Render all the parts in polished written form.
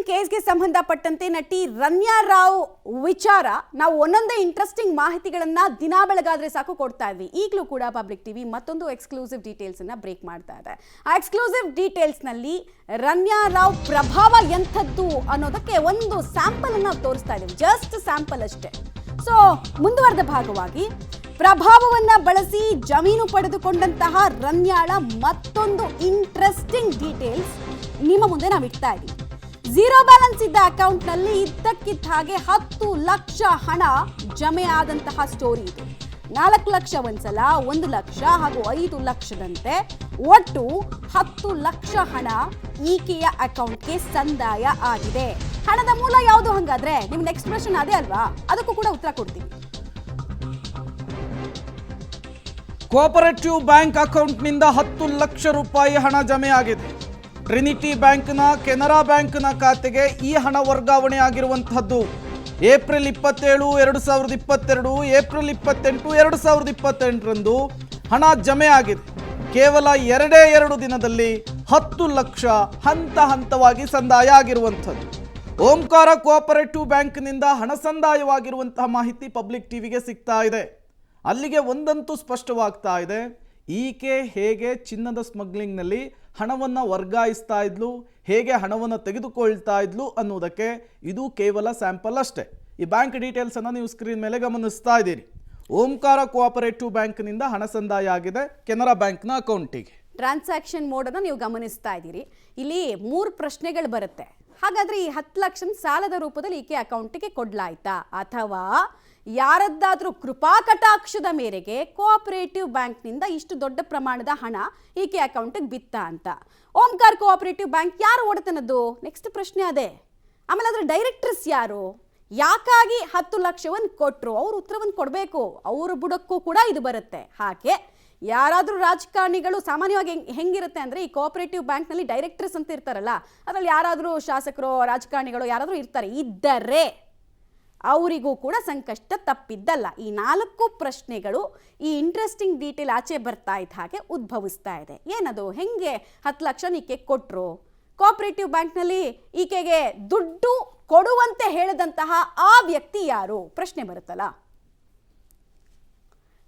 ಕೇಸ್ಗೆ ಸಂಬಂಧಪಟ್ಟಂತೆ ನಟಿ ರನ್ಯಾ ರಾವ್ ವಿಚಾರ ನಾವು ಒಂದೊಂದೇ ಇಂಟ್ರೆಸ್ಟಿಂಗ್ ಮಾಹಿತಿಗಳನ್ನ ದಿನ ಬೆಳಗಾದ್ರೆ ಸಾಕು ಕೊಡ್ತಾ ಇದ್ವಿ. ಈಗಲೂ ಕೂಡ ಪಬ್ಲಿಕ್ ಟಿವಿ ಮತ್ತೊಂದು ಎಕ್ಸ್ಕ್ಲೂಸಿವ್ ಡೀಟೇಲ್ಸ್ ಅನ್ನ ಬ್ರೇಕ್ ಮಾಡ್ತಾ ಇದೆ. ಆ ಎಕ್ಸ್ಕ್ಲೂಸಿವ್ ಡೀಟೇಲ್ಸ್ ನಲ್ಲಿ ರನ್ಯಾ ರಾವ್ ಪ್ರಭಾವ ಎಂಥದ್ದು ಅನ್ನೋದಕ್ಕೆ ಒಂದು ಸ್ಯಾಂಪಲ್ ಅನ್ನ ತೋರಿಸ್ತಾ ಇದ್ದೀವಿ. ಜಸ್ಟ್ ಸ್ಯಾಂಪಲ್ ಅಷ್ಟೇ. ಸೊ ಮುಂದುವರೆದ ಭಾಗವಾಗಿ ಪ್ರಭಾವವನ್ನ ಬಳಸಿ ಜಮೀನು ಪಡೆದುಕೊಂಡಂತಹ ರನ್ಯಾಳ ಮತ್ತೊಂದು ಇಂಟ್ರೆಸ್ಟಿಂಗ್ ಡೀಟೇಲ್ಸ್ ನಿಮ್ಮ ಮುಂದೆ ನಾವು ಇಡ್ತಾ ಇದ್ದೀವಿ. ಝೀರೋ ಬ್ಯಾಲೆನ್ಸ್ ಇದ್ದ ಅಕೌಂಟ್ನಲ್ಲಿ ಇದ್ದಕ್ಕಿದ್ದ ಹಾಗೆ 10 ಲಕ್ಷ ಹಣ ಜಮೆ ಆದಂತಹ ಸ್ಟೋರಿ ಇದು. 4 ಲಕ್ಷ ಒಂದ್ಸಲ, 1 ಲಕ್ಷ ಹಾಗೂ 5 ಲಕ್ಷದಂತೆ ಒಟ್ಟು 10 ಲಕ್ಷ ಹಣ ಈಕೆಯ ಅಕೌಂಟ್ಗೆ ಸಂದಾಯ ಆಗಿದೆ. ಹಣದ ಮೂಲ ಯಾವುದು ಹಂಗಾದ್ರೆ ನಿಮ್ಮ ನೆಕ್ಸ್ಟ್ ಪ್ರಶ್ನೆ ಅದೇ ಅಲ್ವಾ? ಅದಕ್ಕೂ ಕೂಡ ಉತ್ತರ ಕೊಡ್ತೀವಿ. ಕೋಆಪರೇಟಿವ್ ಬ್ಯಾಂಕ್ ಅಕೌಂಟ್ನಿಂದ 10 ಲಕ್ಷ ರೂಪಾಯಿ ಹಣ ಜಮೆ ಆಗಿದೆ. ಟ್ರಿನಿಟಿ ಬ್ಯಾಂಕ್ನ ಕೆನರಾ ಬ್ಯಾಂಕ್ನ ಖಾತೆಗೆ ಈ ಹಣ ವರ್ಗಾವಣೆ ಆಗಿರುವಂತಹದ್ದು ಏಪ್ರಿಲ್ 27, 2022, ಏಪ್ರಿಲ್ 28, 2028ರಂದು ಹಣ ಜಮೆ ಆಗಿದೆ. ಕೇವಲ 2 ದಿನದಲ್ಲಿ 10 ಲಕ್ಷ ಹಂತ ಹಂತವಾಗಿ ಸಂದಾಯ ಆಗಿರುವಂಥದ್ದು. ಓಂಕಾರ ಕೋಆಪರೇಟಿವ್ ಬ್ಯಾಂಕ್ನಿಂದ ಹಣ ಸಂದಾಯವಾಗಿರುವಂತಹ ಮಾಹಿತಿ ಪಬ್ಲಿಕ್ ಟಿವಿಗೆ ಸಿಗ್ತಾ ಇದೆ. ಅಲ್ಲಿಗೆ ಒಂದಂತೂ ಸ್ಪಷ್ಟವಾಗ್ತಾ ಇದೆ, ಈಕೆ ಹೇಗೆ ಚಿನ್ನದ ಸ್ಮಗ್ಲಿಂಗ್ನಲ್ಲಿ ಹಣವನ್ನು ವರ್ಗಾಯಿಸ್ತಾ ಇದ್ಲು, ಹೇಗೆ ಹಣವನ್ನು ತೆಗೆದುಕೊಳ್ತಾ ಇದ್ಲು ಅನ್ನೋದಕ್ಕೆ ಇದು ಕೇವಲ ಸ್ಯಾಂಪಲ್ ಅಷ್ಟೇ. ಈ ಬ್ಯಾಂಕ್ ಡೀಟೇಲ್ಸನ್ನು ನೀವು ಸ್ಕ್ರೀನ್ ಮೇಲೆ ಗಮನಿಸ್ತಾ ಇದ್ದೀರಿ. ಓಂಕಾರ ಕೋಆಪರೇಟಿವ್ ಬ್ಯಾಂಕ್ನಿಂದ ಹಣ ಸಂದಾಯ ಆಗಿದೆ ಕೆನರಾ ಬ್ಯಾಂಕ್ನ ಅಕೌಂಟಿಗೆ. ಟ್ರಾನ್ಸಾಕ್ಷನ್ ಮೋಡನ್ನು ನೀವು ಗಮನಿಸ್ತಾ ಇದ್ದೀರಿ. ಇಲ್ಲಿ 3 ಪ್ರಶ್ನೆಗಳು ಬರುತ್ತೆ. ಹಾಗಾದ್ರೆ ಈ 10 ಲಕ್ಷ ಸಾಲದ ರೂಪದಲ್ಲಿ ಈಕೆ ಅಕೌಂಟಿಗೆ ಕೊಡ್ಲಾಯ್ತಾ, ಅಥವಾ ಯಾರದ್ದಾದ್ರೂ ಕೃಪಾ ಕಟಾಕ್ಷದ ಮೇರೆಗೆ ಕೋಆಪರೇಟಿವ್ ಬ್ಯಾಂಕ್ನಿಂದ ಇಷ್ಟು ದೊಡ್ಡ ಪ್ರಮಾಣದ ಹಣ ಈಕೆ ಅಕೌಂಟಿಗೆ ಬಿತ್ತ ಅಂತ? ಓಂಕಾರ್ ಕೋಆಪರೇಟಿವ್ ಬ್ಯಾಂಕ್ ಯಾರು ಒಡೆತನದ್ದು? ನೆಕ್ಸ್ಟ್ ಪ್ರಶ್ನೆ ಅದೇ. ಆಮೇಲೆ ಅದ್ರ ಡೈರೆಕ್ಟರ್ಸ್ ಯಾರು, ಯಾಕಾಗಿ 10 ಲಕ್ಷವನ್ನು ಕೊಟ್ಟರು, ಅವ್ರು ಉತ್ತರವನ್ನು ಕೊಡಬೇಕು. ಅವ್ರ ಬುಡಕ್ಕೂ ಕೂಡ ಇದು ಬರುತ್ತೆ. ಹಾಗೆ ಯಾರಾದರೂ ರಾಜಕಾರಣಿಗಳು ಸಾಮಾನ್ಯವಾಗಿ ಹೆಂಗಿರುತ್ತೆ ಅಂದರೆ, ಈ ಕೋಆಪರೇಟಿವ್ ಬ್ಯಾಂಕ್ನಲ್ಲಿ ಡೈರೆಕ್ಟರ್ಸ್ ಅಂತ ಇರ್ತಾರಲ್ಲ, ಅದರಲ್ಲಿ ಯಾರಾದರೂ ಶಾಸಕರು ರಾಜಕಾರಣಿಗಳು ಯಾರಾದರೂ ಇದ್ದರೆ ಅವರಿಗೂ ಕೂಡ ಸಂಕಷ್ಟ ತಪ್ಪಿದ್ದಲ್ಲ. ಈ 4 ಪ್ರಶ್ನೆಗಳು ಈ ಇಂಟ್ರೆಸ್ಟಿಂಗ್ ಡೀಟೇಲ್ ಆಚೆ ಬರ್ತಾ ಇದ್ದ ಹಾಗೆ ಉದ್ಭವಿಸ್ತಾ ಇದೆ. ಏನದು, ಹೆಂಗೆ 10 ಲಕ್ಷ ಈಕೆ ಕೊಟ್ಟರು, ಕೋಆಪರೇಟಿವ್ ಬ್ಯಾಂಕ್ನಲ್ಲಿ ಈಕೆಗೆ ದುಡ್ಡು ಕೊಡುವಂತೆ ಹೇಳಿದಂತಹ ಆ ವ್ಯಕ್ತಿ ಯಾರು, ಪ್ರಶ್ನೆ ಬರುತ್ತಲ್ಲ.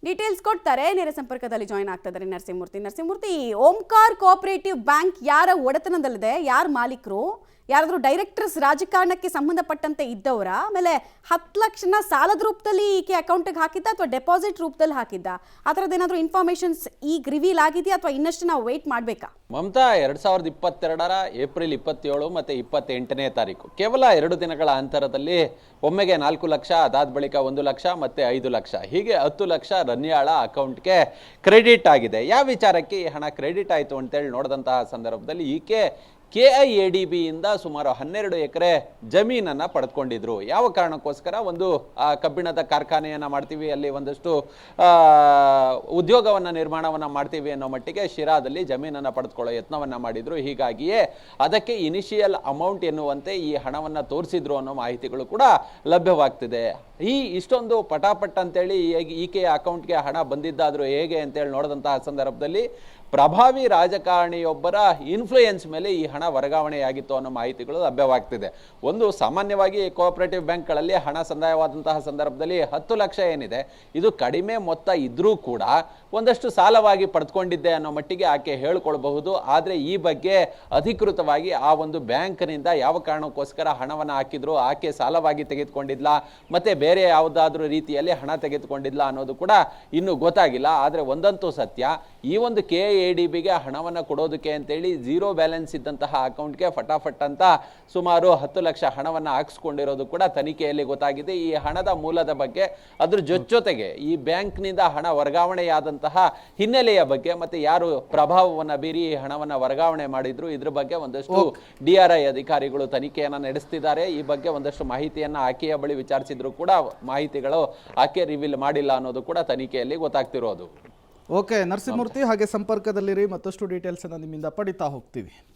ಡೀಟೇಲ್ಸ್ ಕೊಡ್ತಾರೆ. ನೇರ ಸಂಪರ್ಕದಲ್ಲಿ ಜಾಯ್ನ್ ಆಗ್ತಾ ಇದ್ದಾರೆ ನರಸಿಂಹಮೂರ್ತಿ. ಓಂಕಾರ್ ಕೋಆಪರೇಟಿವ್ ಬ್ಯಾಂಕ್ ಯಾರ ಒಡೆತನದಲ್ಲಿದೆ, ಯಾರ ಮಾಲೀಕರು, ಯಾರಾದರೂ ಡೈರೆಕ್ಟರ್ಸ್ ರಾಜಕಾರಣಕ್ಕೆ ಸಂಬಂಧಪಟ್ಟಂತೆ ಇದ್ದವರ? ಆಮೇಲೆ 10 ಲಕ್ಷನ ಸಾಲದ ರೂಪದಲ್ಲಿ ಈಕೆ ಅಕೌಂಟಿಗೆ ಹಾಕಿದ್ದ ಅಥವಾ ಡೆಪಾಸಿಟ್ ರೂಪದಲ್ಲಿ ಹಾಕಿದ್ದ? ಆ ಥರದ್ದು ಏನಾದರೂ ಇನ್ಫಾರ್ಮೇಷನ್ಸ್ ಈಗ ರಿವೀಲ್ ಆಗಿದೆಯಾ ಅಥವಾ ಇನ್ನಷ್ಟು ನಾವು ವೆಯ್ಟ್ ಮಾಡಬೇಕಾ? ಮಮತಾ, 2022 ಏಪ್ರಿಲ್ 27 ಮತ್ತು 28ನೇ ತಾರೀಕು ಕೇವಲ 2 ದಿನಗಳ ಅಂತರದಲ್ಲಿ ಒಮ್ಮೆಗೆ 4 ಲಕ್ಷ, ಅದಾದ ಬಳಿಕ 1 ಲಕ್ಷ ಮತ್ತು 5 ಲಕ್ಷ, ಹೀಗೆ 10 ಲಕ್ಷ ರನ್ಯಾಳ ಅಕೌಂಟ್ಗೆ ಕ್ರೆಡಿಟ್ ಆಗಿದೆ. ಯಾವ ವಿಚಾರಕ್ಕೆ ಈ ಹಣ ಕ್ರೆಡಿಟ್ ಆಯಿತು ಅಂತೇಳಿ ನೋಡಿದಂತಹ ಸಂದರ್ಭದಲ್ಲಿ ಈಕೆ KIADBಯಿಂದ ಸುಮಾರು 12 ಎಕರೆ ಜಮೀನನ್ನು ಪಡೆದುಕೊಂಡಿದ್ರು. ಯಾವ ಕಾರಣಕ್ಕೋಸ್ಕರ? ಒಂದು ಕಬ್ಬಿಣದ ಕಾರ್ಖಾನೆಯನ್ನು ಮಾಡ್ತೀವಿ, ಅಲ್ಲಿ ಒಂದಷ್ಟು ಉದ್ಯೋಗವನ್ನು ನಿರ್ಮಾಣವನ್ನು ಮಾಡ್ತೀವಿ ಅನ್ನೋ ಮಟ್ಟಿಗೆ ಶಿರಾದಲ್ಲಿ ಜಮೀನನ್ನು ಪಡೆದುಕೊಳ್ಳೋ ಯತ್ನವನ್ನು ಮಾಡಿದ್ರು. ಹೀಗಾಗಿಯೇ ಅದಕ್ಕೆ ಇನಿಷಿಯಲ್ ಅಮೌಂಟ್ ಎನ್ನುವಂತೆ ಈ ಹಣವನ್ನು ತೋರಿಸಿದ್ರು ಅನ್ನೋ ಮಾಹಿತಿಗಳು ಕೂಡ ಲಭ್ಯವಾಗ್ತಿದೆ. ಇಷ್ಟೊಂದು ಪಟಾಪಟ್ ಅಂತೇಳಿ ಈಕೆಯ ಅಕೌಂಟ್ಗೆ ಹಣ ಬಂದಿದ್ದಾದರೂ ಹೇಗೆ ಅಂತೇಳಿ ನೋಡಿದಂತಹ ಸಂದರ್ಭದಲ್ಲಿ ಪ್ರಭಾವಿ ರಾಜಕಾರಣಿಯೊಬ್ಬರ ಇನ್ಫ್ಲೂಯೆನ್ಸ್ ಮೇಲೆ ಈ ಹಣ ವರ್ಗಾವಣೆಯಾಗಿತ್ತು ಅನ್ನೋ ಮಾಹಿತಿಗಳು ಲಭ್ಯವಾಗ್ತಿದೆ. ಒಂದು, ಸಾಮಾನ್ಯವಾಗಿ ಕೋಆಪರೇಟಿವ್ ಬ್ಯಾಂಕ್ಗಳಲ್ಲಿ ಹಣ ಸಂದಾಯವಾದಂತಹ ಸಂದರ್ಭದಲ್ಲಿ 10 ಲಕ್ಷ ಏನಿದೆ, ಇದು ಕಡಿಮೆ ಮೊತ್ತ ಇದ್ರೂ ಕೂಡ ಒಂದಷ್ಟು ಸಾಲವಾಗಿ ಪಡೆದುಕೊಂಡಿದ್ದೆ ಅನ್ನೋ ಮಟ್ಟಿಗೆ ಆಕೆ ಹೇಳ್ಕೊಳ್ಬಹುದು. ಆದರೆ ಈ ಬಗ್ಗೆ ಅಧಿಕೃತವಾಗಿ ಆ ಒಂದು ಬ್ಯಾಂಕ್ನಿಂದ ಯಾವ ಕಾರಣಕ್ಕೋಸ್ಕರ ಹಣವನ್ನು ಹಾಕಿದ್ರು, ಆಕೆ ಸಾಲವಾಗಿ ತೆಗೆದುಕೊಂಡಿದ್ಲ ಮತ್ತೆ ಬೇರೆ ಯಾವುದಾದ್ರೂ ರೀತಿಯಲ್ಲಿ ಹಣ ತೆಗೆದುಕೊಂಡಿದ್ಲ ಅನ್ನೋದು ಕೂಡ ಇನ್ನೂ ಗೊತ್ತಾಗಿಲ್ಲ. ಆದರೆ ಒಂದಂತೂ ಸತ್ಯ, ಈ ಒಂದು KIADBಗೆ ಹಣವನ್ನು ಕೊಡೋದಕ್ಕೆ ಅಂತೇಳಿ ಝೀರೋ ಬ್ಯಾಲೆನ್ಸ್ ಇದ್ದಂತಹ ಅಕೌಂಟ್ಗೆ ಫಟಾಫಟ್ ಅಂತ ಸುಮಾರು 10 ಲಕ್ಷ ಹಣವನ್ನು ಹಾಕಿಸ್ಕೊಂಡಿರೋದು ಕೂಡ ತನಿಖೆಯಲ್ಲಿ ಗೊತ್ತಾಗಿದೆ. ಈ ಹಣದ ಮೂಲದ ಬಗ್ಗೆ, ಅದ್ರ ಜೊತೆಗೆ ಈ ಬ್ಯಾಂಕ್ನಿಂದ ಹಣ ವರ್ಗಾವಣೆಯಾದಂತಹ ಹಿನ್ನೆಲೆಯ ಬಗ್ಗೆ, ಮತ್ತೆ ಯಾರು ಪ್ರಭಾವವನ್ನು ಬೀರಿ ಈ ಹಣವನ್ನು ವರ್ಗಾವಣೆ ಮಾಡಿದ್ರು, ಇದ್ರ ಬಗ್ಗೆ ಒಂದಷ್ಟು DRI ಅಧಿಕಾರಿಗಳು ತನಿಖೆಯನ್ನು ನಡೆಸ್ತಿದ್ದಾರೆ. ಈ ಬಗ್ಗೆ ಒಂದಷ್ಟು ಮಾಹಿತಿಯನ್ನು ಆಕೆಯ ಬಳಿ ವಿಚಾರಿಸಿದ್ರು ಕೂಡ ಮಾಹಿತಿಗಳು ಆಕೆ ರಿವೀಲ್ ಮಾಡಿಲ್ಲ ಅನ್ನೋದು ಕೂಡ ತನಿಖೆಯಲ್ಲಿ ಗೊತ್ತಾಗ್ತಿರೋದು. ಓಕೆ ನರಸಿಂಹಮೂರ್ತಿ, ಹಾಗೆ ಸಂಪರ್ಕದಲ್ಲಿರಿ, ಮತ್ತಷ್ಟು ಡೀಟೇಲ್ಸ್ ಅನ್ನು ನಿಮ್ಮಿಂದ ಪಡಿತಾ ಹೋಗ್ತೀವಿ.